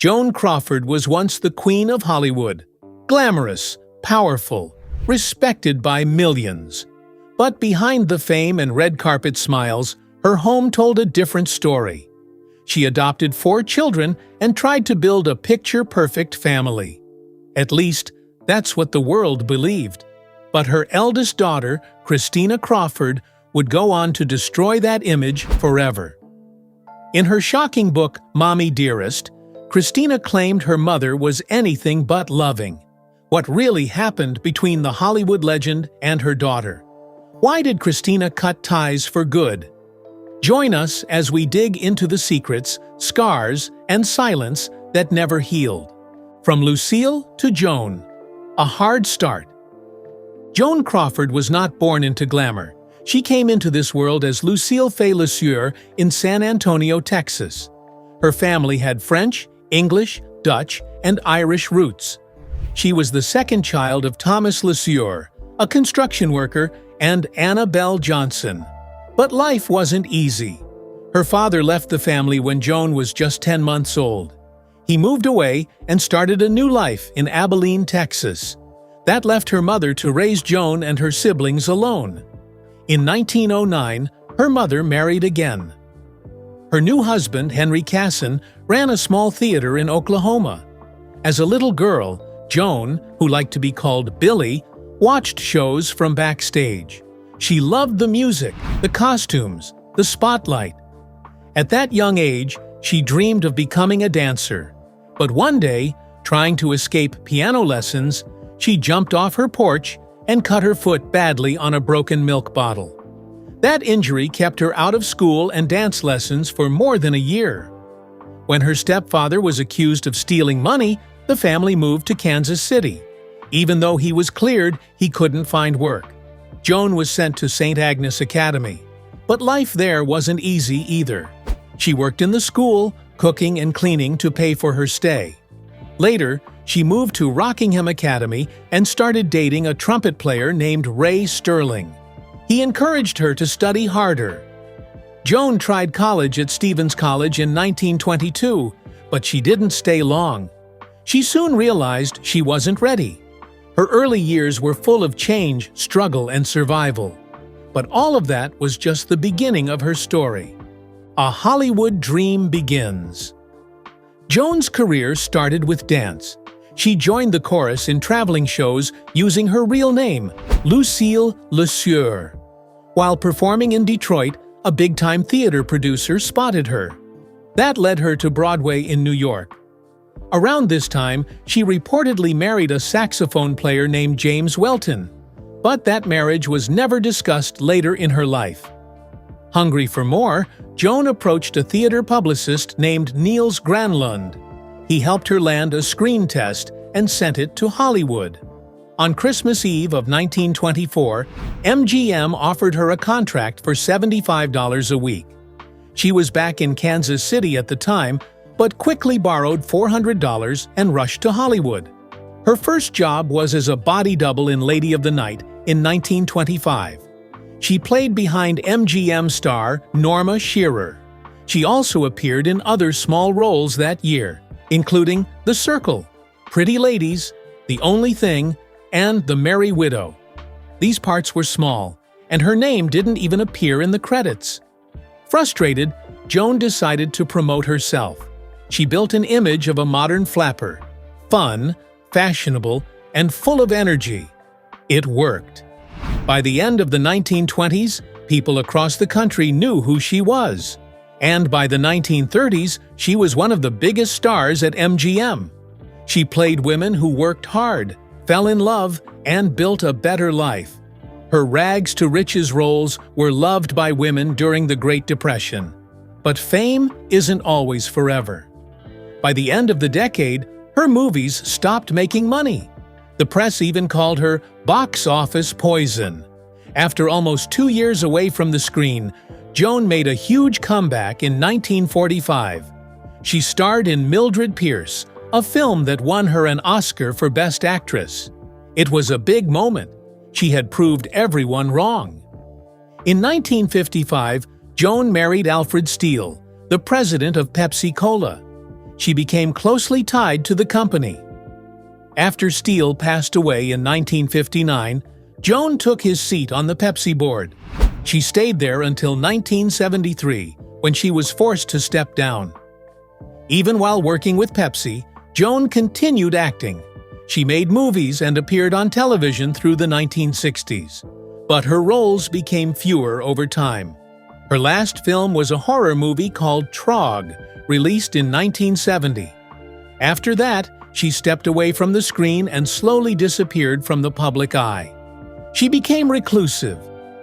Joan Crawford was once the queen of Hollywood, glamorous, powerful, respected by millions. But behind the fame and red carpet smiles, her home told a different story. She adopted 4 children and tried to build a picture-perfect family. At least, that's what the world believed. But her eldest daughter, Christina Crawford, would go on to destroy that image forever. In her shocking book, Mommie Dearest, Christina claimed her mother was anything but loving. What really happened between the Hollywood legend and her daughter? Why did Christina cut ties for good? Join us as we dig into the secrets, scars, and silence that never healed. From Lucille to Joan, a hard start. Joan Crawford was not born into glamour. She came into this world as Lucille Fay LeSueur in San Antonio, Texas. Her family had French, English, Dutch, and Irish roots. She was the second child of Thomas LeSueur, a construction worker, and Annabelle Johnson. But life wasn't easy. Her father left the family when Joan was just 10 months old. He moved away and started a new life in Abilene, Texas. That left her mother to raise Joan and her siblings alone. In 1909, her mother married again. Her new husband, Henry Casson, ran a small theater in Oklahoma. As a little girl, Joan, who liked to be called Billy, watched shows from backstage. She loved the music, the costumes, the spotlight. At that young age, she dreamed of becoming a dancer. But one day, trying to escape piano lessons, she jumped off her porch and cut her foot badly on a broken milk bottle. That injury kept her out of school and dance lessons for more than a year. When her stepfather was accused of stealing money, the family moved to Kansas City. Even though he was cleared, he couldn't find work. Joan was sent to St. Agnes Academy. But life there wasn't easy either. She worked in the school, cooking and cleaning to pay for her stay. Later, she moved to Rockingham Academy and started dating a trumpet player named Ray Sterling. He encouraged her to study harder. Joan tried college at Stevens College in 1922, but she didn't stay long. She soon realized she wasn't ready. Her early years were full of change, struggle, and survival. But all of that was just the beginning of her story. A Hollywood dream begins. Joan's career started with dance. She joined the chorus in traveling shows using her real name, Lucille LeSueur. While performing in Detroit, a big-time theater producer spotted her. That led her to Broadway in New York. Around this time, she reportedly married a saxophone player named James Welton. But that marriage was never discussed later in her life. Hungry for more, Joan approached a theater publicist named Niels Granlund. He helped her land a screen test and sent it to Hollywood. On Christmas Eve of 1924, MGM offered her a contract for $75 a week. She was back in Kansas City at the time, but quickly borrowed $400 and rushed to Hollywood. Her first job was as a body double in Lady of the Night in 1925. She played behind MGM star Norma Shearer. She also appeared in other small roles that year, including The Circle, Pretty Ladies, The Only Thing, and The Merry Widow. These parts were small, and her name didn't even appear in the credits. Frustrated, Joan decided to promote herself. She built an image of a modern flapper, fun, fashionable, and full of energy. It worked. By the end of the 1920s, people across the country knew who she was. And by the 1930s, she was one of the biggest stars at MGM. She played women who worked hard, fell in love, and built a better life. Her rags-to-riches roles were loved by women during the Great Depression. But fame isn't always forever. By the end of the decade, her movies stopped making money. The press even called her box office poison. After almost 2 years away from the screen, Joan made a huge comeback in 1945. She starred in Mildred Pierce, a film that won her an Oscar for Best Actress. It was a big moment. She had proved everyone wrong. In 1955, Joan married Alfred Steele, the president of Pepsi Cola. she became closely tied to the company. After Steele passed away in 1959, Joan took his seat on the Pepsi board. She stayed there until 1973, when she was forced to step down. Even while working with Pepsi, Joan continued acting. She made movies and appeared on television through the 1960s, but her roles became fewer over time. Her last film was a horror movie called Trog, released in 1970. After that, she stepped away from the screen and slowly disappeared from the public eye. She became reclusive,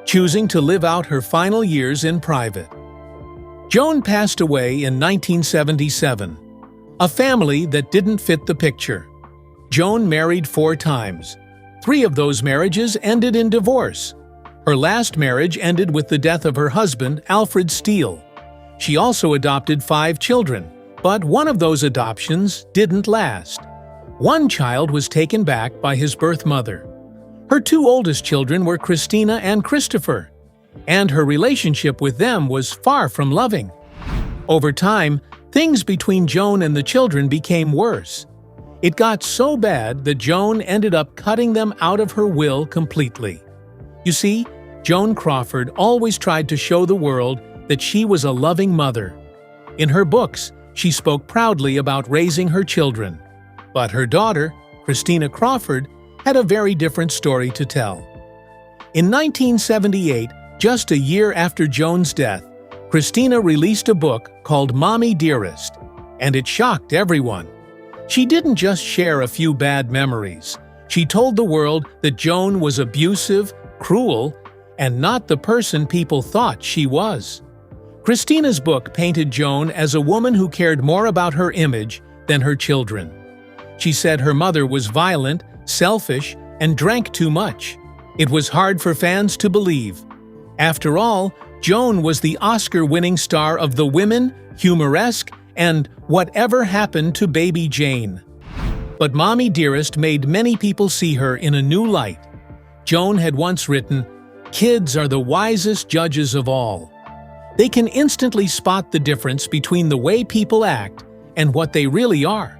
choosing to live out her final years in private. Joan passed away in 1977. A family that didn't fit the picture. Joan married 4 times. 3 of those marriages ended in divorce. Her last marriage ended with the death of her husband, Alfred Steele. She also adopted 5 children, but one of those adoptions didn't last. One child was taken back by his birth mother. Her 2 oldest children were Christina and Christopher, and her relationship with them was far from loving. Over time, things between Joan and the children became worse. It got so bad that Joan ended up cutting them out of her will completely. You see, Joan Crawford always tried to show the world that she was a loving mother. In her books, she spoke proudly about raising her children. But her daughter, Christina Crawford, had a very different story to tell. In 1978, just a year after Joan's death, Christina released a book called Mommie Dearest, and it shocked everyone. She didn't just share a few bad memories. She told the world that Joan was abusive, cruel, and not the person people thought she was. Christina's book painted Joan as a woman who cared more about her image than her children. She said her mother was violent, selfish, and drank too much. It was hard for fans to believe. After all, Joan was the Oscar-winning star of The Women, Humoresque, and Whatever Happened to Baby Jane. But Mommie Dearest made many people see her in a new light. Joan had once written, "Kids are the wisest judges of all. They can instantly spot the difference between the way people act and what they really are."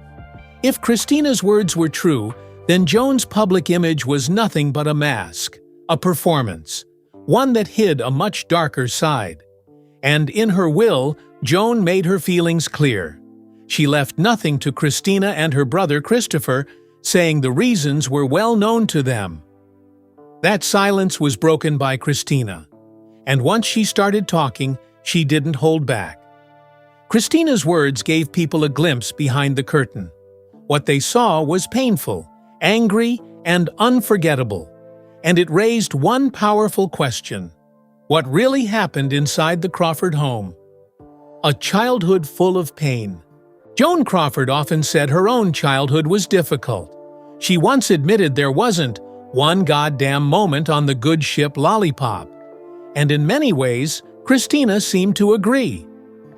If Christina's words were true, then Joan's public image was nothing but a mask, a performance, one that hid a much darker side. And in her will, Joan made her feelings clear. She left nothing to Christina and her brother Christopher, saying the reasons were well known to them. That silence was broken by Christina, and once she started talking, she didn't hold back. Christina's words gave people a glimpse behind the curtain. What they saw was painful, angry, and unforgettable, and it raised one powerful question. What really happened inside the Crawford home? A childhood full of pain. Joan Crawford often said her own childhood was difficult. She once admitted there wasn't one goddamn moment on the good ship Lollipop. And in many ways, Christina seemed to agree.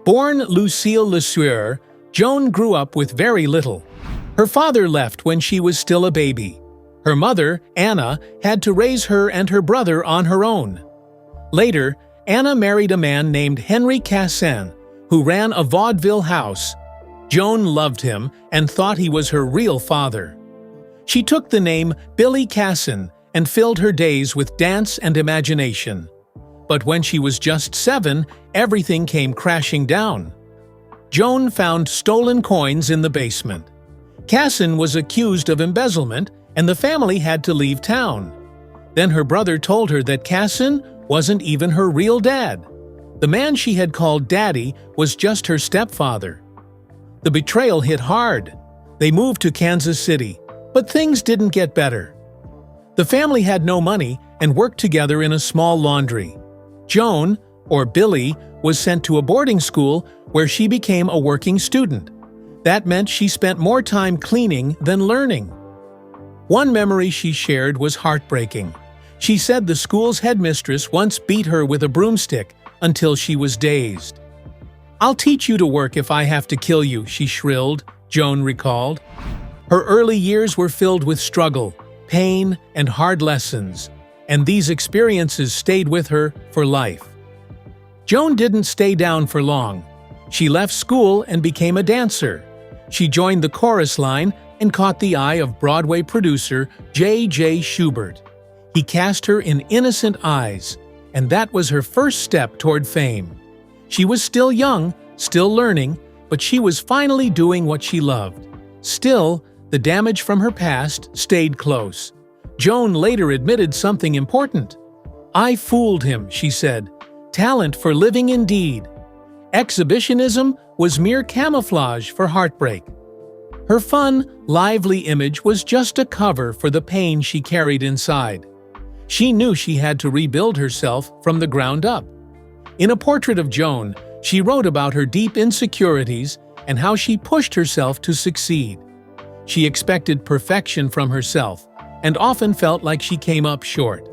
Born Lucille LeSueur, Joan grew up with very little. Her father left when she was still a baby. Her mother, Anna, had to raise her and her brother on her own. Later, Anna married a man named Henry Cassin, who ran a vaudeville house. Joan loved him and thought he was her real father. She took the name Billy Cassin and filled her days with dance and imagination. But when she was just 7, everything came crashing down. Joan found stolen coins in the basement. Cassin was accused of embezzlement, and the family had to leave town. Then her brother told her that Cassin wasn't even her real dad. The man she had called Daddy was just her stepfather. The betrayal hit hard. They moved to Kansas City, but things didn't get better. The family had no money and worked together in a small laundry. Joan, or Billy, was sent to a boarding school where she became a working student. That meant she spent more time cleaning than learning. One memory she shared was heartbreaking. She said the school's headmistress once beat her with a broomstick until she was dazed. "I'll teach you to work if I have to kill you," she shrilled, Joan recalled. Her early years were filled with struggle, pain, and hard lessons, and these experiences stayed with her for life. Joan didn't stay down for long. She left school and became a dancer. She joined the chorus line and caught the eye of Broadway producer J.J. Schubert. He cast her in Innocent Eyes, and that was her first step toward fame. She was still young, still learning, but she was finally doing what she loved. Still, the damage from her past stayed close. Joan later admitted something important. "I fooled him," she said. "Talent for living indeed. Exhibitionism was mere camouflage for heartbreak." Her fun, lively image was just a cover for the pain she carried inside. She knew she had to rebuild herself from the ground up. In a portrait of Joan, she wrote about her deep insecurities and how she pushed herself to succeed. She expected perfection from herself and often felt like she came up short.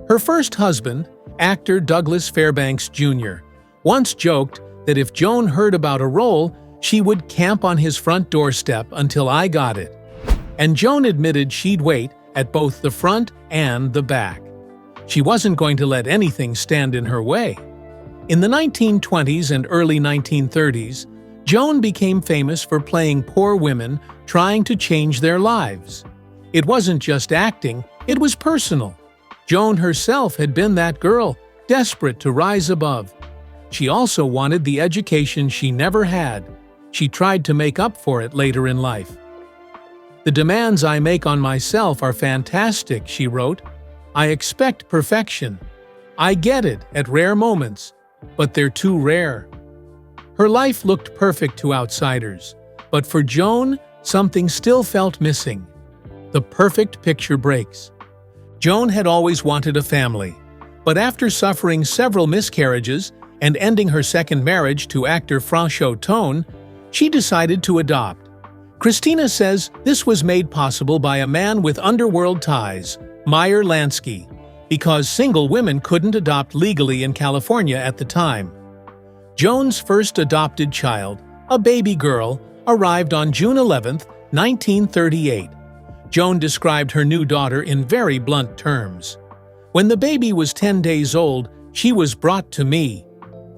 Her first husband, actor Douglas Fairbanks Jr., once joked that if Joan heard about a role, she would camp on his front doorstep until I got it. And Joan admitted she'd wait at both the front and the back. She wasn't going to let anything stand in her way. In the 1920s and early 1930s, Joan became famous for playing poor women trying to change their lives. It wasn't just acting, it was personal. Joan herself had been that girl, desperate to rise above. She also wanted the education she never had. She tried to make up for it later in life. "The demands I make on myself are fantastic," she wrote. "I expect perfection. I get it at rare moments, but they're too rare." Her life looked perfect to outsiders, but for Joan, something still felt missing. The perfect picture breaks. Joan had always wanted a family, but after suffering several miscarriages and ending her second marriage to actor Franchot Tone, she decided to adopt. Christina says this was made possible by a man with underworld ties, Meyer Lansky, because single women couldn't adopt legally in California at the time. Joan's first adopted child, a baby girl, arrived on June 11, 1938. Joan described her new daughter in very blunt terms. "When the baby was 10 days old, she was brought to me.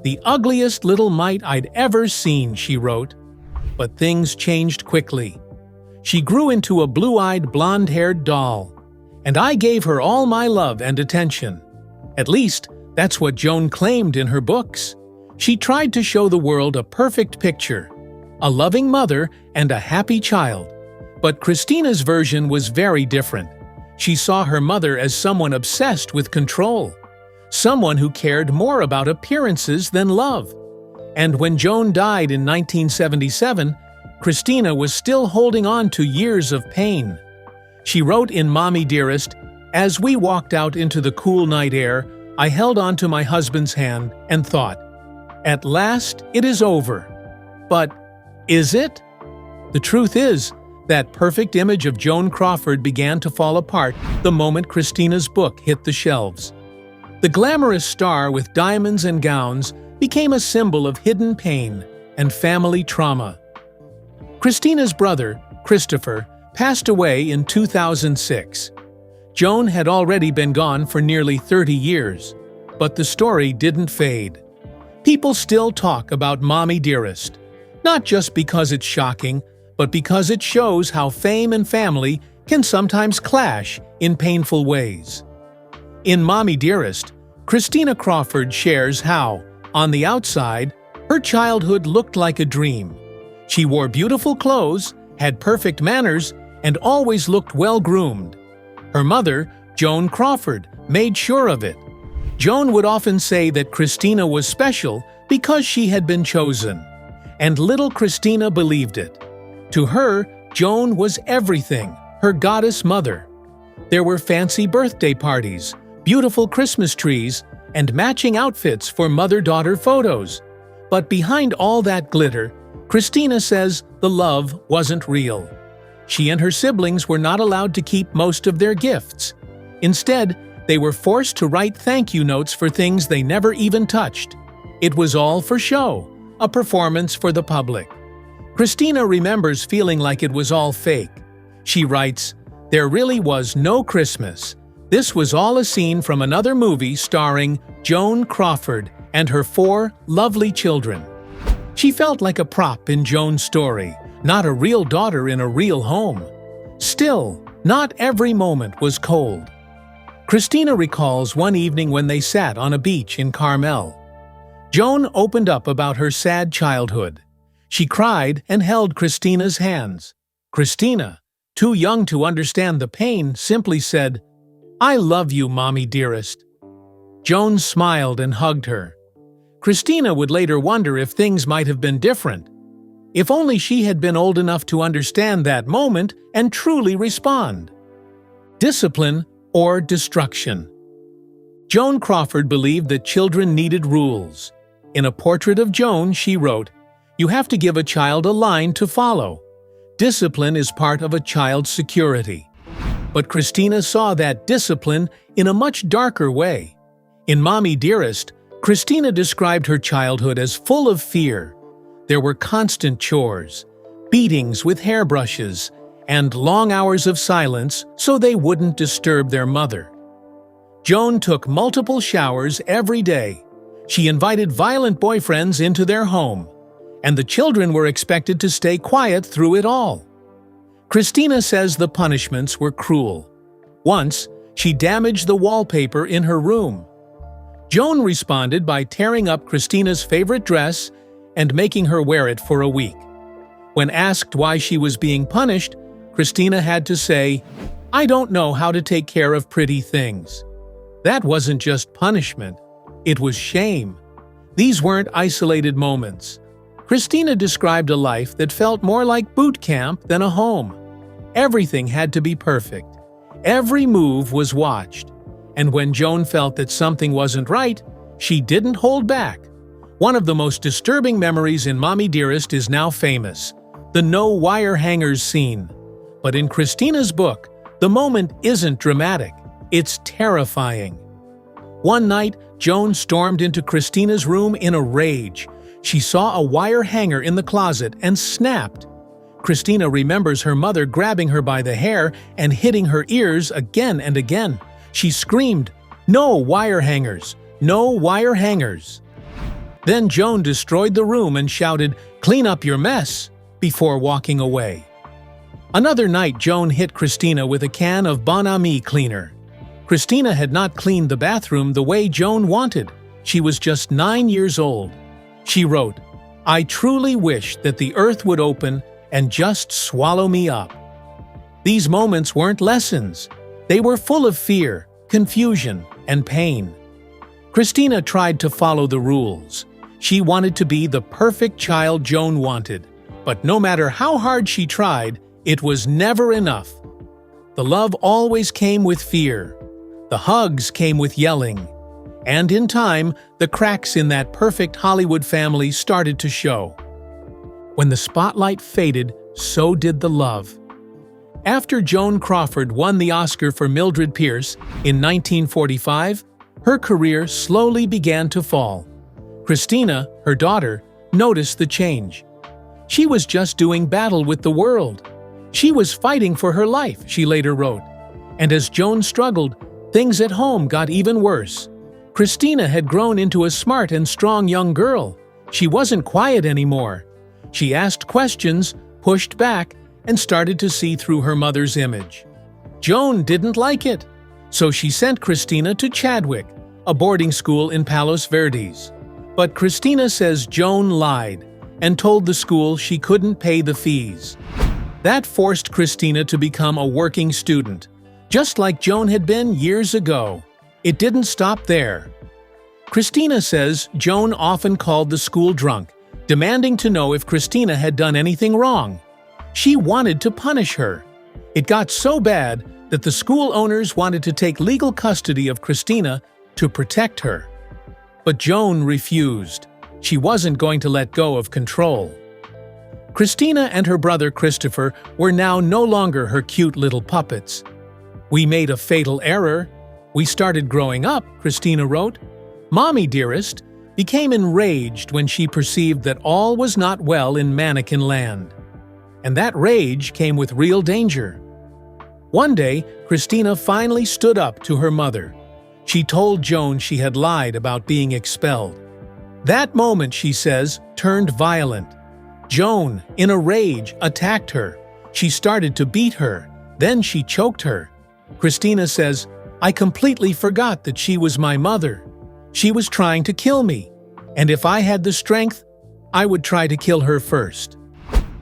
The ugliest little mite I'd ever seen," she wrote. But things changed quickly. She grew into a blue-eyed, blonde-haired doll, and I gave her all my love and attention. At least, that's what Joan claimed in her books. She tried to show the world a perfect picture, a loving mother and a happy child. But Christina's version was very different. She saw her mother as someone obsessed with control, someone who cared more about appearances than love. And when Joan died in 1977, Christina was still holding on to years of pain. She wrote in Mommie Dearest, "As we walked out into the cool night air, I held on to my husband's hand and thought, 'At last it is over.' But is it?" The truth is, that perfect image of Joan Crawford began to fall apart the moment Christina's book hit the shelves. The glamorous star with diamonds and gowns became a symbol of hidden pain and family trauma. Christina's brother, Christopher, passed away in 2006. Joan had already been gone for nearly 30 years, but the story didn't fade. People still talk about Mommie Dearest, not just because it's shocking, but because it shows how fame and family can sometimes clash in painful ways. In Mommie Dearest, Christina Crawford shares how, on the outside, her childhood looked like a dream. She wore beautiful clothes, had perfect manners, and always looked well-groomed. Her mother, Joan Crawford, made sure of it. Joan would often say that Christina was special because she had been chosen, and little Christina believed it. To her, Joan was everything, her goddess mother. There were fancy birthday parties, beautiful Christmas trees, and matching outfits for mother-daughter photos. But behind all that glitter, Christina says the love wasn't real. She and her siblings were not allowed to keep most of their gifts. Instead, they were forced to write thank you notes for things they never even touched. It was all for show, a performance for the public. Christina remembers feeling like it was all fake. She writes, "There really was no Christmas. This was all a scene from another movie starring Joan Crawford and her 4 lovely children." She felt like a prop in Joan's story, not a real daughter in a real home. Still, not every moment was cold. Christina recalls one evening when they sat on a beach in Carmel. Joan opened up about her sad childhood. She cried and held Christina's hands. Christina, too young to understand the pain, simply said, "I love you, Mommie Dearest." Joan smiled and hugged her. Christina would later wonder if things might have been different. If only she had been old enough to understand that moment and truly respond. Discipline or destruction. Joan Crawford believed that children needed rules. In a portrait of Joan, she wrote, "You have to give a child a line to follow. Discipline is part of a child's security." But Christina saw that discipline in a much darker way. In Mommie Dearest, Christina described her childhood as full of fear. There were constant chores, beatings with hairbrushes, and long hours of silence so they wouldn't disturb their mother. Joan took multiple showers every day. She invited violent boyfriends into their home, and the children were expected to stay quiet through it all. Christina says the punishments were cruel. Once, she damaged the wallpaper in her room. Joan responded by tearing up Christina's favorite dress and making her wear it for a week. When asked why she was being punished, Christina had to say, "I don't know how to take care of pretty things." That wasn't just punishment, it was shame. These weren't isolated moments. Christina described a life that felt more like boot camp than a home. Everything had to be perfect. Every move was watched. And when Joan felt that something wasn't right, she didn't hold back. One of the most disturbing memories in Mommie Dearest is now famous, the no wire hangers scene. But in Christina's book, the moment isn't dramatic, it's terrifying. One night, Joan stormed into Christina's room in a rage. She saw a wire hanger in the closet and snapped. Christina remembers her mother grabbing her by the hair and hitting her ears again and again. She screamed, "No wire hangers! No wire hangers!" Then Joan destroyed the room and shouted, "Clean up your mess," before walking away. Another night, Joan hit Christina with a can of Bon Ami cleaner. Christina had not cleaned the bathroom the way Joan wanted. She was just 9 years old. She wrote, "I truly wish that the earth would open and just swallow me up." These moments weren't lessons. They were full of fear, confusion, and pain. Christina tried to follow the rules. She wanted to be the perfect child Joan wanted. But no matter how hard she tried, it was never enough. The love always came with fear. The hugs came with yelling. And in time, the cracks in that perfect Hollywood family started to show. When the spotlight faded, so did the love. After Joan Crawford won the Oscar for Mildred Pierce in 1945, her career slowly began to fall. Christina, her daughter, noticed the change. She was just doing battle with the world. She was fighting for her life, she later wrote. And as Joan struggled, things at home got even worse. Christina had grown into a smart and strong young girl. She wasn't quiet anymore. She asked questions, pushed back, and started to see through her mother's image. Joan didn't like it, so she sent Christina to Chadwick, a boarding school in Palos Verdes. But Christina says Joan lied and told the school she couldn't pay the fees. That forced Christina to become a working student, just like Joan had been years ago. It didn't stop there. Christina says Joan often called the school drunk, demanding to know if Christina had done anything wrong. She wanted to punish her. It got so bad that the school owners wanted to take legal custody of Christina to protect her. But Joan refused. She wasn't going to let go of control. Christina and her brother Christopher were now no longer her cute little puppets. "We made a fatal error. We started growing up," Christina wrote. Mommie Dearest became enraged when she perceived that all was not well in mannequin land. And that rage came with real danger. One day, Christina finally stood up to her mother. She told Joan she had lied about being expelled. That moment, she says, turned violent. Joan, in a rage, attacked her. She started to beat her. Then she choked her. Christina says, "I completely forgot that she was my mother. She was trying to kill me. And if I had the strength, I would try to kill her first."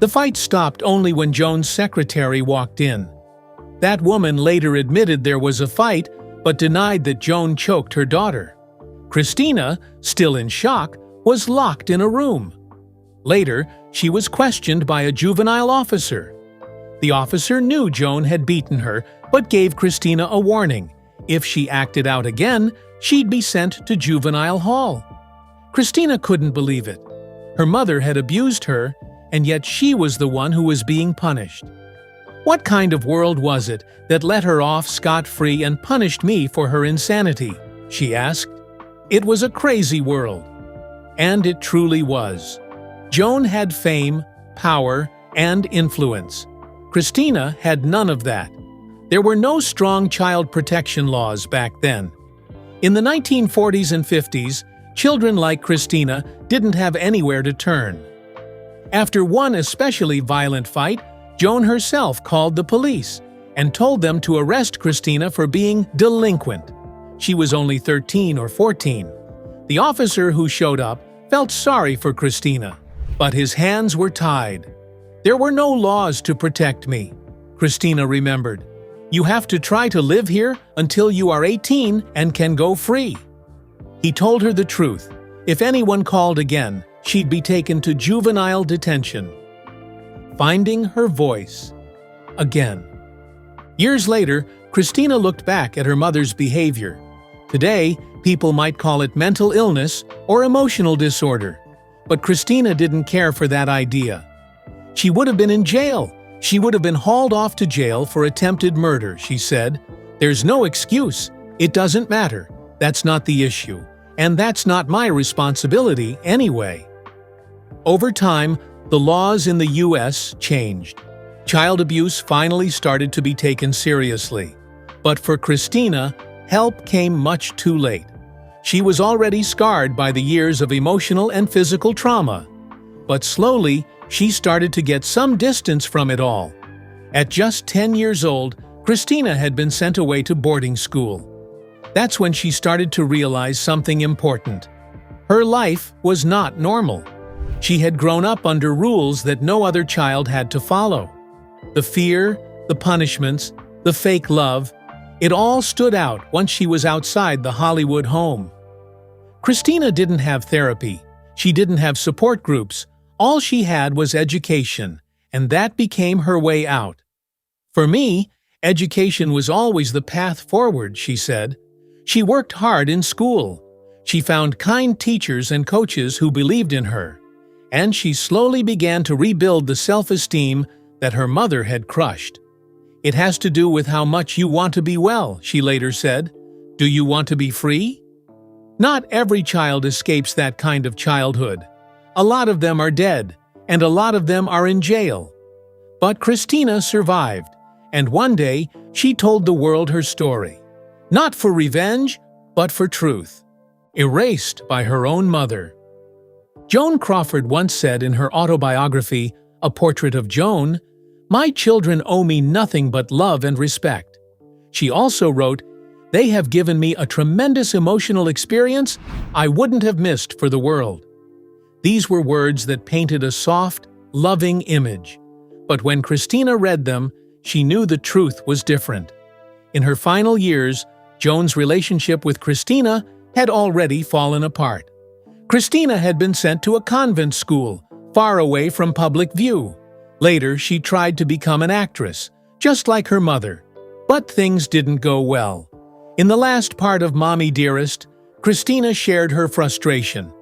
The fight stopped only when Joan's secretary walked in. That woman later admitted there was a fight, but denied that Joan choked her daughter. Christina, still in shock, was locked in a room. Later, she was questioned by a juvenile officer. The officer knew Joan had beaten her, but gave Christina a warning. If she acted out again, she'd be sent to juvenile hall. Christina couldn't believe it. Her mother had abused her, and yet she was the one who was being punished. What kind of world was it that let her off scot-free and punished me for her insanity? She asked. It was a crazy world. And it truly was. Joan had fame, power, and influence. Christina had none of that. There were no strong child protection laws back then. In the 1940s and 50s, children like Christina didn't have anywhere to turn. After one especially violent fight, Joan herself called the police and told them to arrest Christina for being delinquent. She was only 13 or 14. The officer who showed up felt sorry for Christina, but his hands were tied. There were no laws to protect me, Christina remembered. You have to try to live here until you are 18 and can go free. He told her the truth. If anyone called again, she'd be taken to juvenile detention. Finding her voice. Again. Years later, Christina looked back at her mother's behavior. Today, people might call it mental illness or emotional disorder. But Christina didn't care for that idea. She would have been in jail. She would have been hauled off to jail for attempted murder, she said. There's no excuse. It doesn't matter. That's not the issue. And that's not my responsibility anyway. Over time, the laws in the U.S. changed. Child abuse finally started to be taken seriously. But for Christina, help came much too late. She was already scarred by the years of emotional and physical trauma. But slowly, she started to get some distance from it all. At just 10 years old, Christina had been sent away to boarding school. That's when she started to realize something important. Her life was not normal. She had grown up under rules that no other child had to follow. The fear, the punishments, the fake love, it all stood out once she was outside the Hollywood home. Christina didn't have therapy. She didn't have support groups. All she had was education, and that became her way out. For me, education was always the path forward, she said. She worked hard in school. She found kind teachers and coaches who believed in her. And she slowly began to rebuild the self-esteem that her mother had crushed. It has to do with how much you want to be well, she later said. Do you want to be free? Not every child escapes that kind of childhood. A lot of them are dead, and a lot of them are in jail. But Christina survived, and one day she told the world her story. Not for revenge, but for truth. Erased by her own mother. Joan Crawford once said in her autobiography, A Portrait of Joan, "My children owe me nothing but love and respect." She also wrote, "They have given me a tremendous emotional experience I wouldn't have missed for the world." These were words that painted a soft, loving image. But when Christina read them, she knew the truth was different. In her final years, Joan's relationship with Christina had already fallen apart. Christina had been sent to a convent school, far away from public view. Later, she tried to become an actress, just like her mother. But things didn't go well. In the last part of Mommie Dearest, Christina shared her frustration.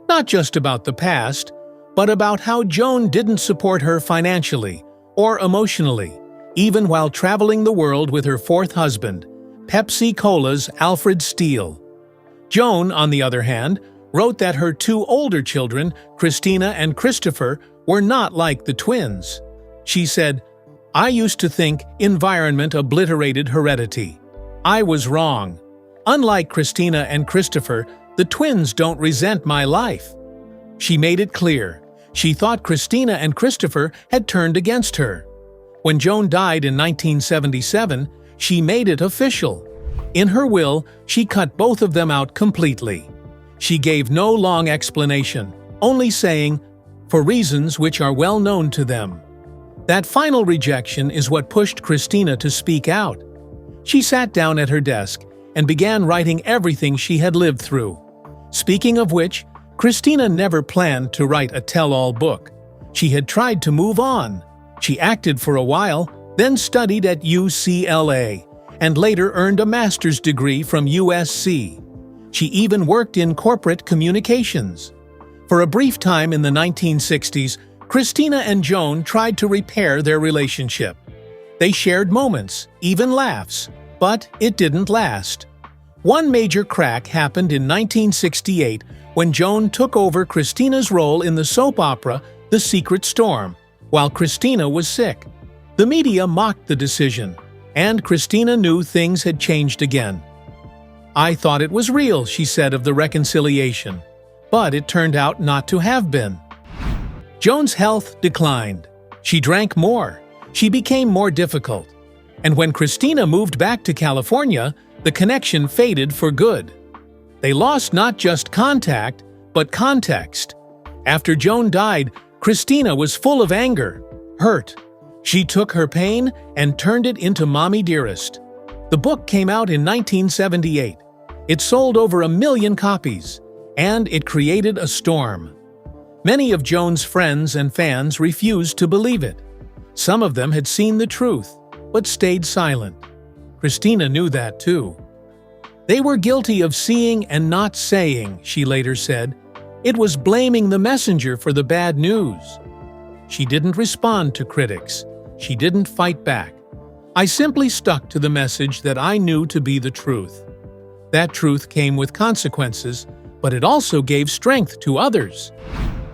Not just about the past, but about how Joan didn't support her financially or emotionally, even while traveling the world with her fourth husband, Pepsi Cola's Alfred Steele. Joan, on the other hand, wrote that her two older children, Christina and Christopher, were not like the twins. She said, "I used to think environment obliterated heredity. I was wrong. Unlike Christina and Christopher, the twins don't resent my life." She made it clear, She thought Christina and Christopher had turned against her. When Joan died in 1977, she made it official. In her will, she cut both of them out completely. She gave no long explanation, only saying, "for reasons which are well known to them." That final rejection is what pushed Christina to speak out. She sat down at her desk and began writing everything she had lived through. Speaking of which, Christina never planned to write a tell-all book. She had tried to move on. She acted for a while, then studied at UCLA, and later earned a master's degree from USC. She even worked in corporate communications. For a brief time in the 1960s, Christina and Joan tried to repair their relationship. They shared moments, even laughs, but it didn't last. One major crack happened in 1968 when Joan took over Christina's role in the soap opera The Secret Storm, while Christina was sick. The media mocked the decision, and Christina knew things had changed again. "I thought it was real," she said of the reconciliation, but it turned out not to have been. Joan's health declined. She drank more. She became more difficult. And when Christina moved back to California, the connection faded for good. They lost not just contact, but context. After Joan died, Christina was full of anger, hurt. She took her pain and turned it into Mommie Dearest. The book came out in 1978. It sold over 1 million copies, and it created a storm. Many of Joan's friends and fans refused to believe it. Some of them had seen the truth, but stayed silent. Christina knew that too. "They were guilty of seeing and not saying," she later said. "It was blaming the messenger for the bad news." She didn't respond to critics. She didn't fight back. "I simply stuck to the message that I knew to be the truth." That truth came with consequences, but it also gave strength to others.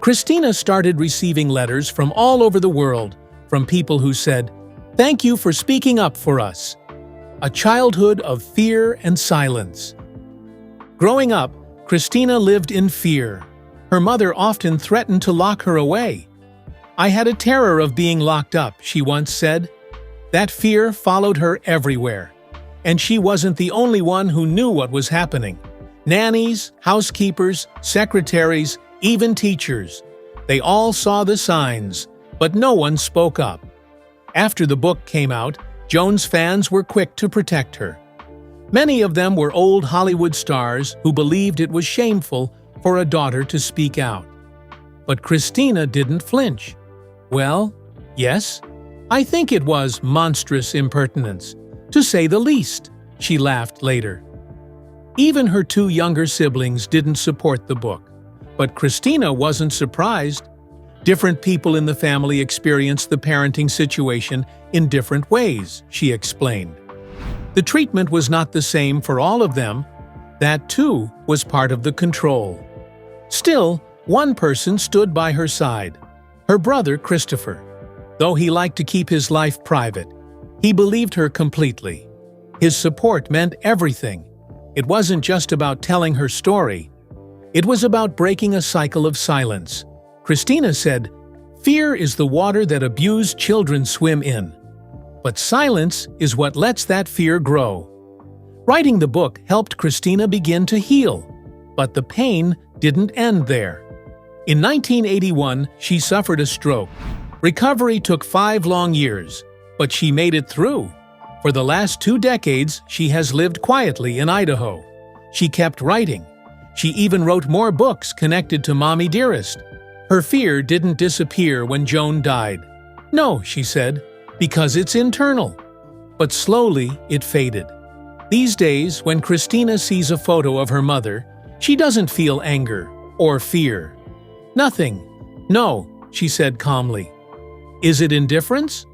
Christina started receiving letters from all over the world, from people who said, "Thank you for speaking up for us." A childhood of fear and silence. Growing up, Christina lived in fear. Her mother often threatened to lock her away. "I had a terror of being locked up," she once said. That fear followed her everywhere. And she wasn't the only one who knew what was happening. Nannies, housekeepers, secretaries, even teachers. They all saw the signs, but no one spoke up. After the book came out, Joan's fans were quick to protect her. Many of them were old Hollywood stars who believed it was shameful for a daughter to speak out. But Christina didn't flinch. "Well, yes, I think it was monstrous impertinence, to say the least," she laughed later. Even her 2 younger siblings didn't support the book. But Christina wasn't surprised. Different people in the family experienced the parenting situation in different ways, she explained. The treatment was not the same for all of them. That, too, was part of the control. Still, one person stood by her side, her brother Christopher. Though he liked to keep his life private, he believed her completely. His support meant everything. It wasn't just about telling her story. It was about breaking a cycle of silence. Christina said, "Fear is the water that abused children swim in. But silence is what lets that fear grow." Writing the book helped Christina begin to heal, but the pain didn't end there. In 1981, she suffered a stroke. Recovery took 5 long years, but she made it through. For the last 2 decades, she has lived quietly in Idaho. She kept writing. She even wrote more books connected to Mommie Dearest. Her fear didn't disappear when Joan died. "No," she said, "because it's internal." But slowly, it faded. These days, when Christina sees a photo of her mother, she doesn't feel anger or fear. "Nothing. No," she said calmly. Is it indifference?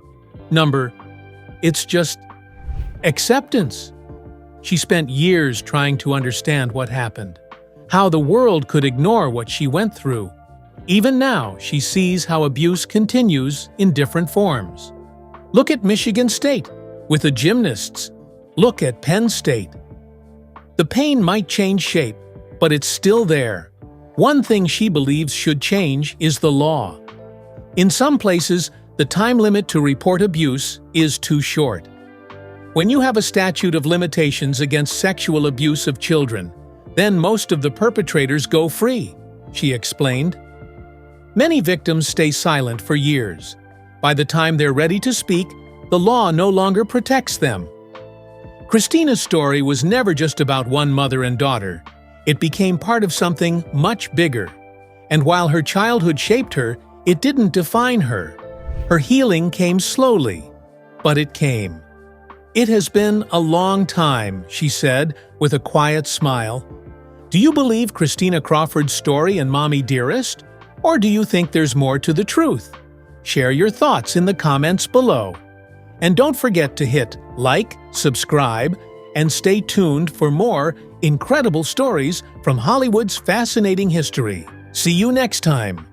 It's just acceptance. She spent years trying to understand what happened, how the world could ignore what she went through. Even now, she sees how abuse continues in different forms. Look at Michigan State, with the gymnasts. Look at Penn State. The pain might change shape, but it's still there. One thing she believes should change is the law. In some places, the time limit to report abuse is too short. When you have a statute of limitations against sexual abuse of children, then most of the perpetrators go free, she explained. Many victims stay silent for years. By the time they're ready to speak, the law no longer protects them. Christina's story was never just about one mother and daughter. It became part of something much bigger. And while her childhood shaped her, it didn't define her. Her healing came slowly, but it came. "It has been a long time," she said with a quiet smile. Do you believe Christina Crawford's story in Mommie Dearest? Or do you think there's more to the truth? Share your thoughts in the comments below. And don't forget to hit like, subscribe, and stay tuned for more incredible stories from Hollywood's fascinating history. See you next time!